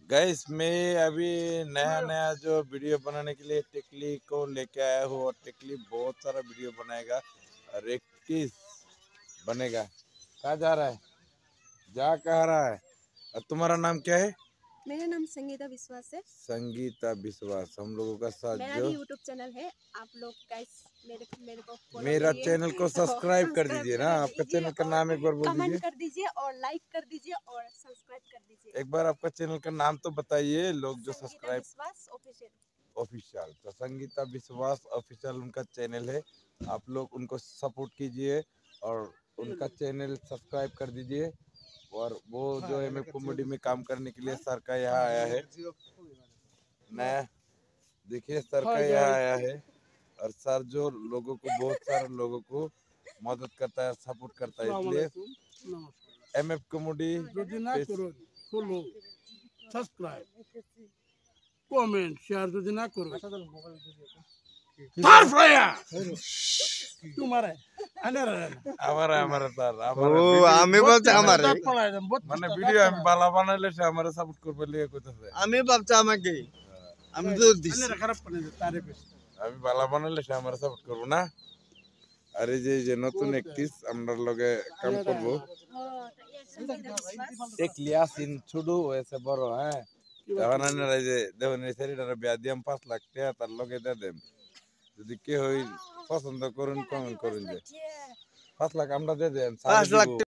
Gas मैं अभी नया नया जो वीडियो बनाने के लिए टिकली को लेके आया हूँ और टिकली बहुत सारा वीडियो बनाएगा और 21 बनेगा। कहाँ जा रहा है, जा कहाँ रहा है? और तुम्हारा नाम क्या है? मेरा नाम संगीता विश्वास है। संगीता विश्वास। हम लोगों का साथ मेरा जो भी यूट्यूब चैनल है, आप लोग गाइस मेरे को फॉलो मेरा करिए। चैनल को सब्सक्राइब कर दीजिए ना। आपका दीजिए चैनल का और नाम एक बार बोल दीजिए। कमेंट कर दीजिए और लाइक कर दीजिए और सब्सक्राइब कर दीजिए। एक बार आपका चैनल का नाम तो बताइए, लोग जो सब्सक्राइब। विश्वास ऑफिशियल। ऑफिशियल तो संगीता विश्वास ऑफिशियल उनका चैनल है। आप लोग उनको सपोर्ट कीजिए और उनका चैनल सब्सक्राइब कर दीजिए। और वो जो है कॉमेडी में काम करने के लिए सर का यहाँ आया है नया। देखिए सर का यहाँ आया है और सर जो लोगों को बहुत सारे लोगों को मदद करता है, सपोर्ट करता है। इसलिए MF comedy follow subscribe comment share যদি না করো তোমারে हमारा हमारा सर ও আমি বলছি আমারে মানে ভিডিও আমি বালা বানাইলে সে আমারে সাপোর্ট করবে লিয়ে কইতাছে। আমি ভাবছি আমাকে আমি তো দিছি খারাপ পানি তারে বেশি আমি বালা বানাইলে সে আমারে সাপোর্ট করব না। আর এই যে নতুন একটিস আমরা লগে কাম করব। এক লিয়াসিন ছুডু হয়েছে বড়। হ্যাঁ এখন আনারা এই যে দেখুন এই সেরিটারে বিয়া দিয়াম 5 লাখ টাকা তার লগে দিয়ে দেন। যদি কেউ পছন্দ করুন কমেন্ট করুন যে 5 লাখ আমরা দিয়ে দেন। 5 লাখ